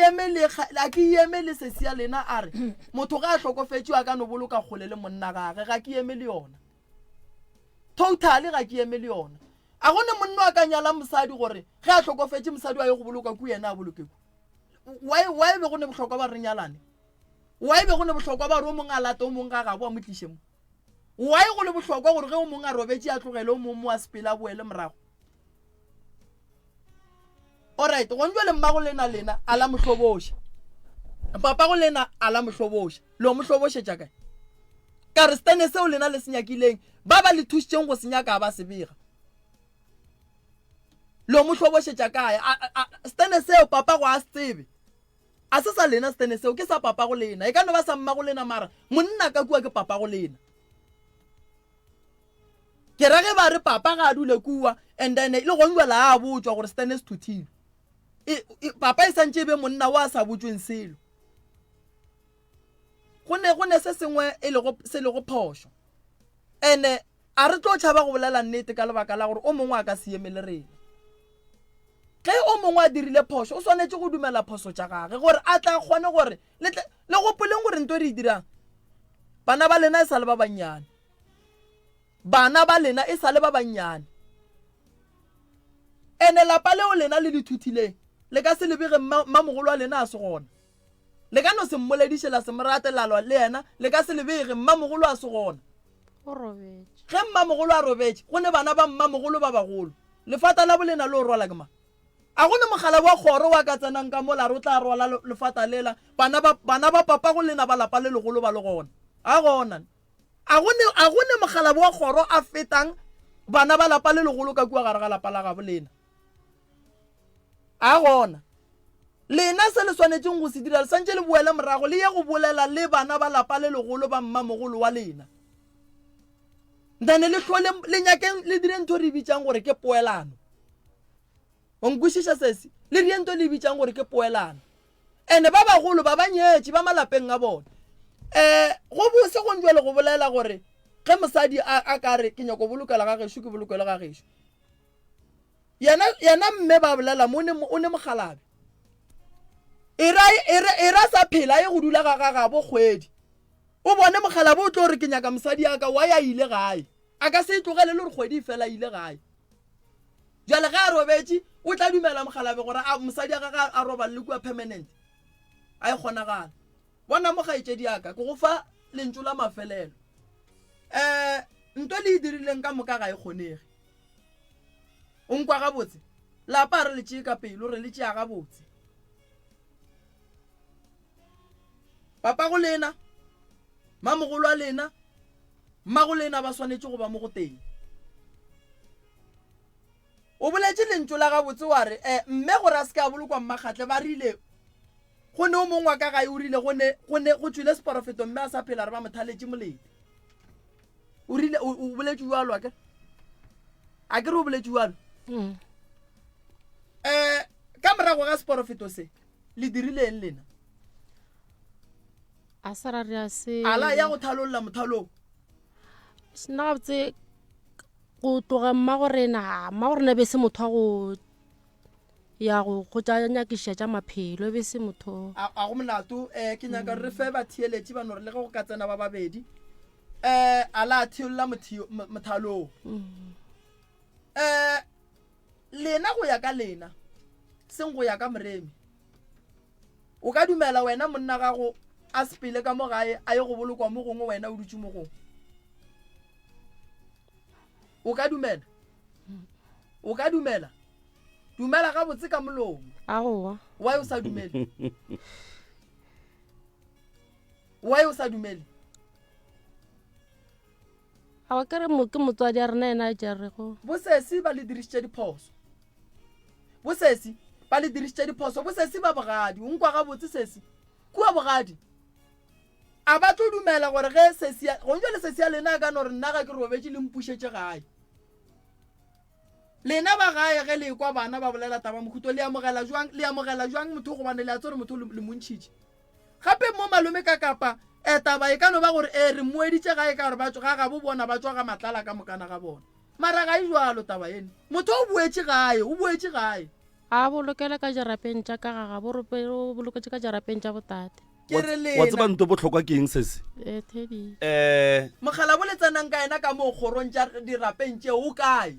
eme le sesia lena a re motho ga a tlhokofetse a ka no boloka kgole le monna gage ga ke eme le yona totally ga ke eme le yona a gone monna a ka nyala mosadi gore ge a tlhokofetse mosadi wa ye go boloka ku yena a bolokeko why be go ne bohlokwa ba re nyalane why be go ne bohlokwa ba re o mongwe a lata o mongwe ga gabo a mo tliše mo why go le bohlokwa gore ge o mongwe a robetse a tlogele o mongwe a sepela a boele morago alright go njwe le mmago lena a la mohloboša papa go lena a la mohloboša lo mohlobošetša kae ka re stene seo lena le senyakileng ba ba le thušitšeng go senyaka ba se bega lo mohlobošetša kae stene seo papa go a se tsebe a se sa lena stene seo ke sa papa go lena e ka no ba sa mmago lena mara monna ka kua ke papa go lena ke rage ba re papa ga a dule kua and then le go njwela a botswa gore stene se thuthile papa e santse be monna wa sa botsweng selo gone se sengwe se le go phošo ene a re tlo tšhaba go bolela nnete ka lebaka la gore o mongwe a ka se emele rena ge o mongwe a dirile phošo o swanetse go dumela phoso tša gage gore a tla kgone gore le gopoleng gore nto re e dirang bana ba lena e sa le ba bannyane bana ba lena e sa le ba bannyane ene lapa leo lena le dithuthileng le ka se lebege mmamogolo wa lena a se gona le ka no se mmoledišela se moratelalwa le yena le ka se lebege mmamogolo a se gona ge mmamogolo a robetse go ne bana ba mmamogolo ba bagolo lefata la bolena le o rwala ke ma a gone mogala wa kgoro wa ka tsenang ka mola re o tla rwala lefata lela bana ba papa go lena ba lapa le legolo ba le gona a gona a gone mogala wa kgoro a fetang bana ba lapa le legolo ka kua gare ga lapa la gabo lena a gona lena se le swanetseng go se dira le santse le boele morago le ye go bolela le bana ba lapa le legolo ba mmamogolo wa lena then le tlhole le nyakeng le dire ntho re bitsang gore ke poelano o nkwešiša sese le re ntho le bitsang gore ke poelano ene ba bagolo ba banyetše ba malapeng a bone go bose go njwele go bolela gore ge mosadi a ka re ke nyako bolokela ga gešo ke bolokela ga gešo yena mme ba bolela mo o ne mogalabe e ra sa phela ye go dula ga gabo kgwedi o bone mogalabe o tlo re ke nyaka mosadi ya ka wa ya ile gae a ka se tlogele le re kgwedi fela ile gae jale ga a robetse o tla dumela mogalabe gore mosadi ya ga a roba le kua permanent a e kgonagala bona mo gaetšedi yaka ke go fa lentso la mafelelo nto le e dirileng ka moka ga e kgonege o nkwa gabotse lapa re le tšee ka pelo re le tšea gabotse papa go lena mamogolo a lena mmago lena ba swanetse go ba mo go teng o boletse lentso la gabotse wa re mme gore a se ka bolokwa mmagatle ba rile go ne o mongwe wa ka gae o rile go tswile seporofeto mme a sa phela re ba mothaletše molete o rile o boletse jalo a ke re o boletse jalo ka morago ga seporofeto se le dirileng lena a sa re a se ala ya go thalolla mothalong sena gabotse go tloga mmagorena be se motho wa go ya go tša nyakiša tša maphelo be se motho a go molato ke nyaka re fe batheeletše ba nore le ge go ka tsena ba babedi ala a theolola mothalong lena go ya ka lena seng go ya ka moremi o ka dumela wena monna gago a sepele ka mo gae a ye go bolokwa mo gongwe wena o dutse mo gongwe o ka dumela dumela ga botse ka molomo aowa why o sa dumele a wa kere ke motswadi a rena ena a jarego bosesi ba le dirišitše diphoso bosesi ba bogadi o nkwa ga botse sesi kua bogadi a ba tlo dumela gore ge sesia go ntse le sesia lena ka no re nna ga ke robetse le mpushetse gae lena ba gae ge le kwa bana ba bolela taba mohuto le amogela jwang motho go bane le a tsore motho le montšhitše gape mo malome ka kapa taba e ka no ba gore re moeditše gae ka gore batho ga ga bo bona ba tswa ga matlala ka mokana ga bona mara ga e jwalo taba ene motho o boetse gae a bolokele ka jarapeng tša ka gaga o boloketse ka jarapeng tša botate ke re wa tseba lena nto botlhokwa ke eng sese Teddy. mogala bo le tsanang ka ena ka mo kgorong tša dirapeng tšeo o kae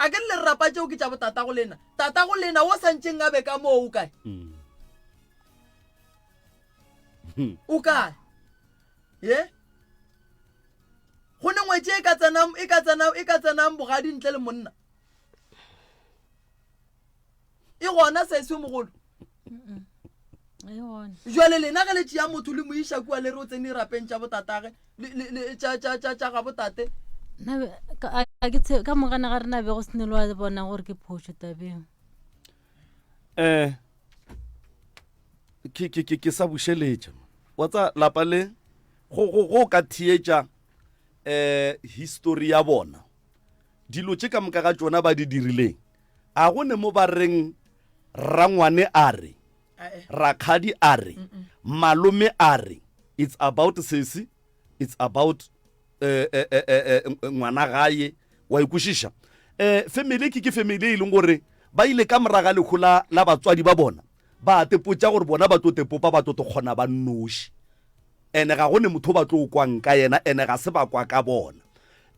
a ke le rapa tšeo ke tša botatago lena o santšeng a be ka moo o kae o kae ye go ne ngwetse e ka tsenang bogadi ntle le monna e gona sese mogolo jwale lena ge le tšea motho le moiša kua le re o tsene rapeng tša botatage tša ga botate ka mogana ga rena be go sene le wa bona gore ke phoso tabeng ke sa bušeletša wa tsa lapa le go ka thietša history ya bona dilo tše ka moka ga tšona ba di dirileng a go ne mo ba reng rangwane a re rakgadi a re malome a re it's about sesi it's about ngwana gae wa ikwešiša family ke family e leng gore ba ile ka moraga lekgola la batswadi ba bona ba tepotša gore bona ba tlo tepopa ba tlo kgona ba nnoši ene ga gone motho ba tlo kwang ka yena ene ga se ba kwa ka bona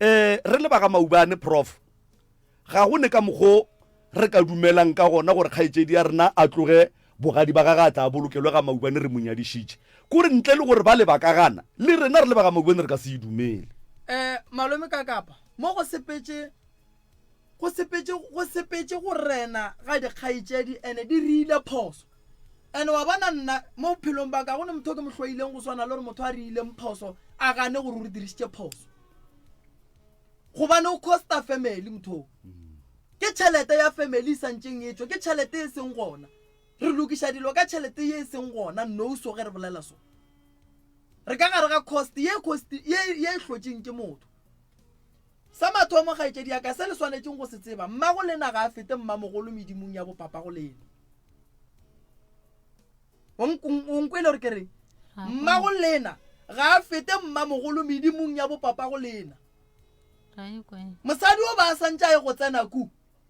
re le ba ga Maubane prof ga gone ka mokgo re ka dumelang ka gona gore kgaetšedi ya rena a tloge bogadi ba ga tla bolokelwe ga Maubane re monyadišitše kore ntle le gore ba le ba ka gana le rena re le ba ga Maubane re ka se dumele malome ka kapa mo go sepetse go rena ga dikgaetšedi ene di rile phoso ene wa bona nna mo bophelong ba ka gone motho ke mohloileng go swana le gore motho a riileng phoso a gane gore o re dirisitše phoso gobane o costa family motho ke tšhelete ya family e santšeng e tšwa ke tšhelete e seng gona re lokiša dilo ka tšhelete ye e seng gona nouso ge re bolela so re ka gare ga cost ye e hlotšeng ke motho sa mathomo kgaetšedi ya ka se le swanetšeng go se tseba mmago lena ga a fete mmamogolo medimong ya bopapa go lena onkwele gore ke reng mmago lena ga a fete mmamogolo medimong ya bopapa go lena mosadi o ba a santša e go tsena ku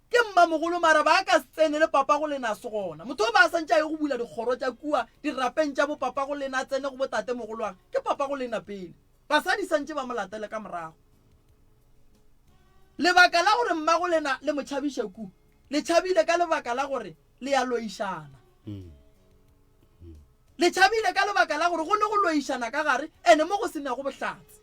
ke mmamogolo mara ba ka se tsene le papa go lena se gona motho o ba a santša e go bula dikgoro tša kua dirapeng tša bopapa go lena a tsene go botate mogolwang ke papa go lena pele basadi santše ba molatele ka morago lebaka la gore mmago lena le motšhabiše ku le tšhabile ka lebaka la gore le ya loišana le tšhabile ka lebaka la gore go ne go loišana ka gare ene mo go senego bohlatse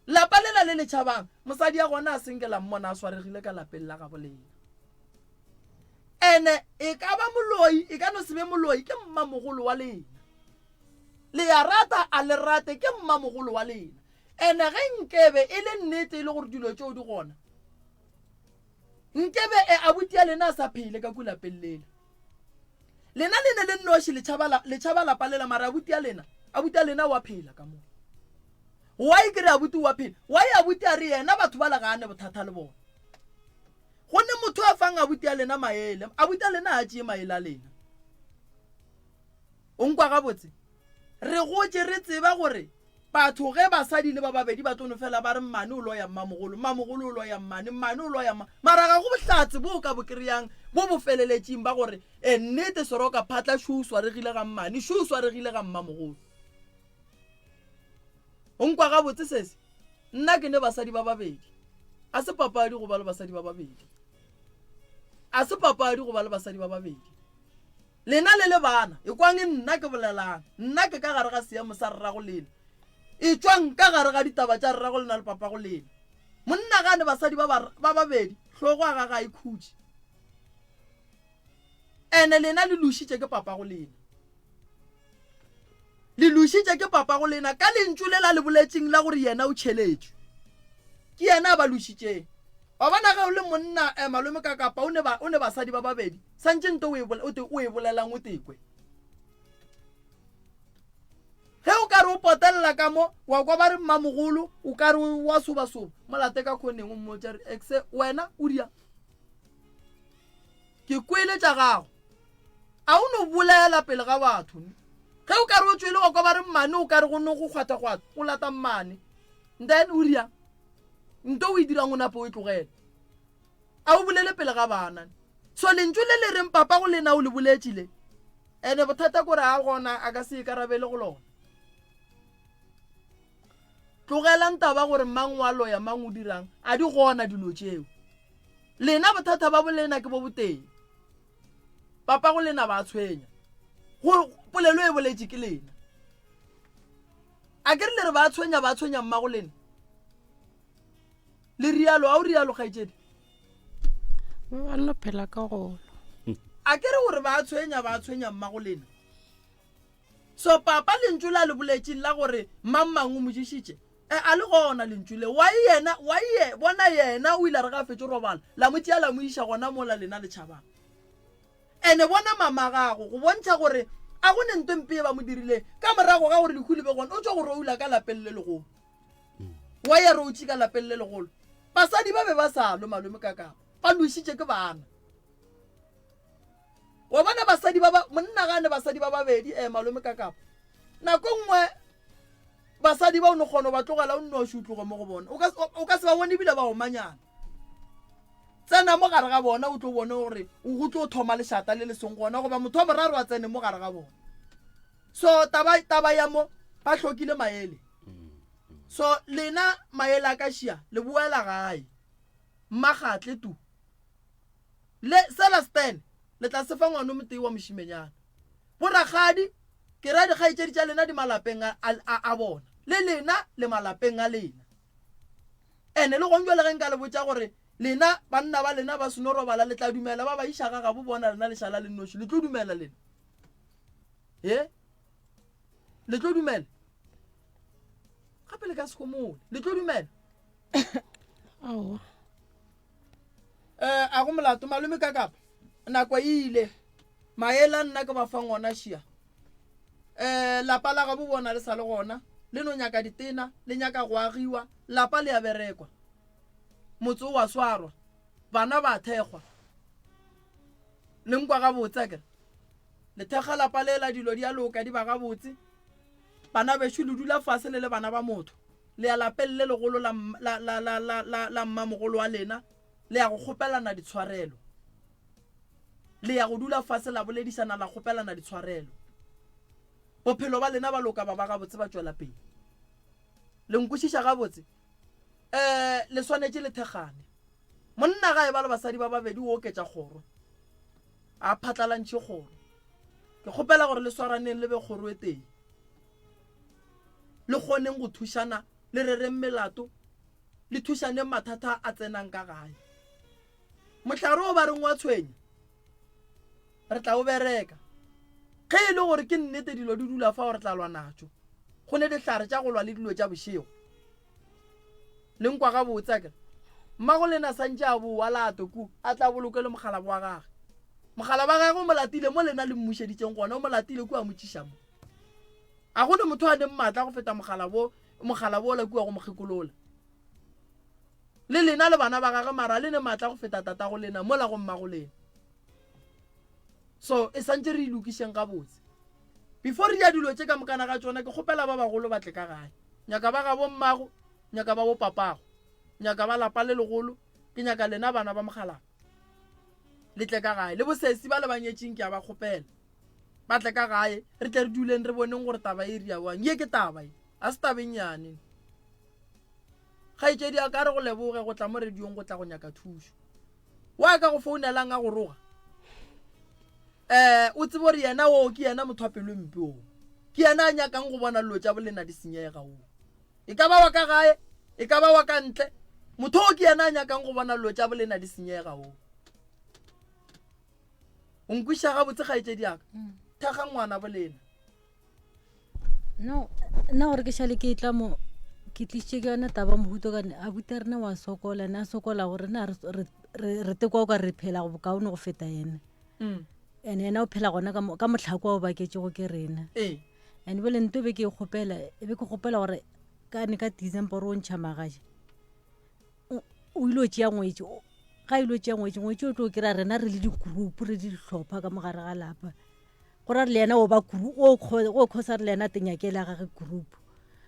lapa lela le le tšhabang mosadi ya gona a senkela mmona a swaregile ka lapeng la gabo lena ene e ka ba moloi e ka no sebe moloi ke mmamogolo wa lena le ya rata a le rate ke mmamogolo wa lena ene ge nkebe e le nnete e le gore dilo tšeo di gona nkebe abuti ya lena a sa phele ka kulapeng lena le ne le nnoši le tšhaba lapa lela mara abuti ya lena wa phela ka moo wa e kere abuti wa phela wa e abuti a re yena batho ba legane bothata le bona go ne motho a fang abuti ya lena maele abuti ya lena a tšee maele a lena o nkwa gabotse re gotše re tseba gore batho ge basadi le ba babedi ba tono fela ba re mmane o loya mmamogolo o loya mmane o loya mara ga go bohlatse bo ka bo kry-ang bo bo feleletšeng ba gore nnete soroka phatla šu swaregile ga mmane šu swaregile ga mmamogolo o nkwa gabotse sese nna ke ne basadi ba babedi a se papadi go ba le basadi ba babedi lena le le bana e kwang nna ke bolelang nna ke ka gare ga seemo sa rrago lena e tswang ka gare ga ditaba tša rrago lena le papa go lena monna gane basadi ba babedi hlogo a ga e khutše ene lena le lušitše ke papa go lena le lušitše ke papa go lena ka lentšu lela le boletšeng la gore yena o tšheletšwe ke yena a ba lušitšeng wa bona ge o le monna malome ka kapa o ne basadi ba babedi santše nto o e bolelang o tekwe ka re o potelela ka mo wa kwa ba re mmamogolo o ka re wa sobasoba molate ka kgoneng o mmotsa re exe wena o dia ke kwele tša gago a o no bolela pele ga batho ge o ka re o tswele wa kwa ba re mmane o ka re go no go kgwata o lata mmane then o dia nto o e dirang o napo o e tlogele a o bolele pele ga bana so lentswe le le reng papa go lena o le boletšile ene bothata kore a gona a ka se ikarabele go lona tlogelang taba gore mang wa loya mang o dirang a di gona dilo tšeo lena bothata ba bolena ke bo boteng papa go lena ba tshwenya go polelo e boletše ke lena a ke re le re ba tshwenya mmago lena le rialo a o rialo kgaetšedi ba no phela ka golo a ke re gore ba tshwenya mmago lena so papa lentswe la le boletšeng la gore mang o mojišitše a le gona lentswe le bona yena o ile re ga fetse robala la mo tia la mo iša gona mola lena le tšhabang ene bona mama gago go bontšha gore a go ne ntompe ba mo dirileng ka morago ga gore lekhuli be gona o tswa gore o ula ka lapeng le legolo wa ya re o tši ka lapeng le legolo basadi ba be ba salo malome ka kapa ba lošitše ke bana wa bona basadi monna gane basadi ba babedi malome ka kapa nako nngwe basadi ba o ne kgona ba tlogela o nne wa šutlogo mo go bona o ka se ba bone ebile ba omanyana tsena mo gare ga bona o tlo bone gore o tlo thoma lešata le le seng gona goba motho wa boraro a tsene mo gare ga bona so taba ya mo ba hlokile maele so lena maele a ka šia le boela gae mmagatle tu le Celestine le tla sefa ngwana motei wa mošimenyana boragadi ke ra dikgaetšedi tša lena di malapeng a bona le lena le malapeng a lena ene le gongwe le ge nka le botša gore lena banna ba lena ba seno robala le tla dumela ba ba išaga ga bo bona lena le šala le noši le tlo dumela lena le tlo dumela gape le ka sekgomole le tlo dumela ao a go molato malome ka kapa nako e ile maela nna ke ba fa ngwana šia lapa la ga bo bona le sa le gona le no nyaka ditena le nyaka go agiwa lapa le a berekwa motse wa swarwa bana ba thekgwa le nkwa ga botse ke le thekga lapa le la dilo di a loka di ba ga botse bana be le dula fase le bana ba motho le ya lapeng le legolo la mmamogolo wa lena le ya go kgopelana ditshwarelo le ya go dula fase la boledisana la kgopelana ditshwarelo bophelo ba lena ba loka ba ga botse ba tšwela pele le nkwešiša ga botse le swanetše le thekgane monna gae ba le basadi ba babedi o oketša kgoro a phatlalantšhe kgoro ke kgopela gore le swaraneng le be kgoro e teng le kgoneng go thušana le rereng melato le thušaneng mathata a tsenang ka gae mohlare o ba reng wa tshwenya re tla o bereka ge e le gore ke nnete dilo di dula fa o re tla lwa natšo go ne dihlare tša go lwa le dilo tša bošego le nkwa ga botsa ke mmago lena santše a boa lato ku a tla bolokele mogala wa gage mogala ba gage o molatile mo lena le mmušeditšeng gona o molatile ku a motšiša mo a gone motho a ne mmatla go feta mogala bo la kua go mokgekolola le lena le bana ba gage mara le ne matla go feta tata go lena mola go mmago lena so e santše re ilokišeng ga botse before re ya dilo tše ka mokana ga tšona ke kgopela ba bagolo batle ka gae nyaka ba ga bo mmago nyaka ba bo papago nyaka ba lapa le legolo ke nyaka lena bana ba mogala letle ka gae le bosesi ba le banyetšeng ke a ba kgopela batle ka gae re tle re duleng re boneng gore taba e riawang ye ke taba e a se tabeng yane kgaetšedi a ka re go leboge go tla mo rediong go tla go nyaka thušo wa ka go founelang a go roga o tsebe gore yena o ke yena motho wa pelo mpe o ke yena a nyakang go bona dilo tša bolena di senyega o e ka ba wa ka gae e ka ba wa ka ntle motho o ke yena a nyakang go bona dilo tša bolena di senyega o nkwiša ga botse kgaetšedi aka thakga ngwana bolena no nna gore ke šale ke tla mo ke tlišitše ke yona taba mohuto kane a buta rena wa sokola ne a sokola gore na re tekwa o ka re phela go bokaone go feta yena ene yena o phela gona ka motlhako wa o baketšego ke rena and bole nto be ke kgopela ebe ke kgopela gore ka ne ka December o ntšha magaje o ile o tšea ngwetši ga ile o tšea ngwetši o tlo kry-a rena re le di-group re di dihlopha ka mogare ga lapa go ra re le yena o kgosa re le yena tenyakele ya gage group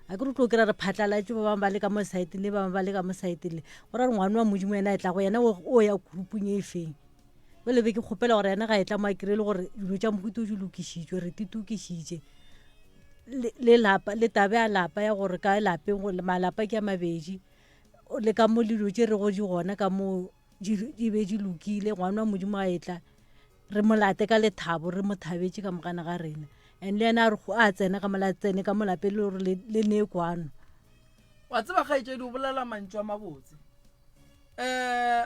a ke re tlo kry-a re phatlalatse ba bangwe ba le ka mo saeteng le ba bangwe ba le ka mo saeteng le go ra re ngwane wa modimo yena e tla go yena o ya groupung e feng bele be ke kgopela gore yena ga e tla mo a kry-e le gore dilo tša mohuta o di lokišitšwe re titukišitše le tabe ya lapa ya gore ka lapeng malapa ke a mabedi le ka mo dilo tše re go di gona ka mo di be di lokile ngwane wa modimo a etla re molate ka lethabo re mo thabetse ka mogana ga rena and le yena a tsena ka mola tsene ka molapeng le gore le ne kwano wa tseba kgaetšedi o bolela mantšu a mabotse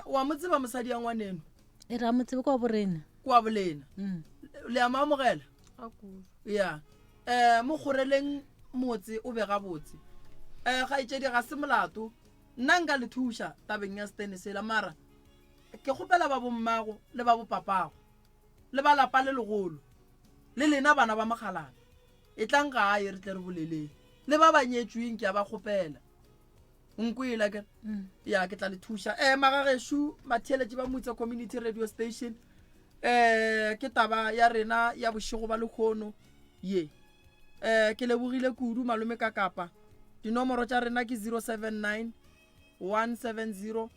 wa mo tseba mosadi ya ngwaneno e ra mo tsebe kwa borena kwa bolena le a maamogela ya mo kgoreleng motse o be gabotse kgaetšedi ga se molato nna nka le thuša tabeng ya Stanisela mara ke kgopela ba bommago le ba bopapago le ba lapa le legolo le lena bana ba mogalana e tlang gae re tle re boleleng le ba banyetšweng ke a ba kgopela nkwela ke ya ke tla le thuša magageshu matheeletše ba motse community radio station ke taba ya rena ya bošego ba lekgono ye ke lebogile kudu malome ka kapa dinomoro tša rena ke 079 170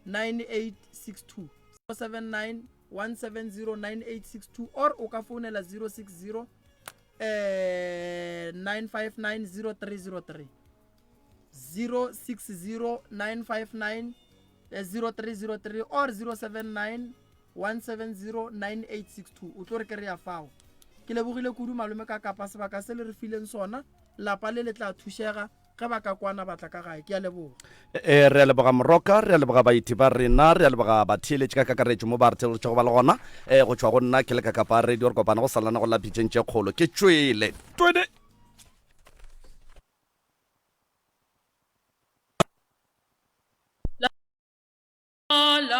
9862 079 170 9862 or o ka founela 060 959 0303 060 959 0303 or 079 170 9862 o tlo re ke re ya fao ke lebogile kudu malome ka kapa sebaka se le re fileng sona lapa le le tla thušega ge ba ka kwana batla ka gae ke a leboga re a leboga moroka re a leboga baiti ba rena re a leboga batheeletše ka kakaretšo mo ba re theeletšego ba le gona go tšwa go nna ke le ka kapa radio re kopana go salana go lapitšeng tše kgolo ke tšwele la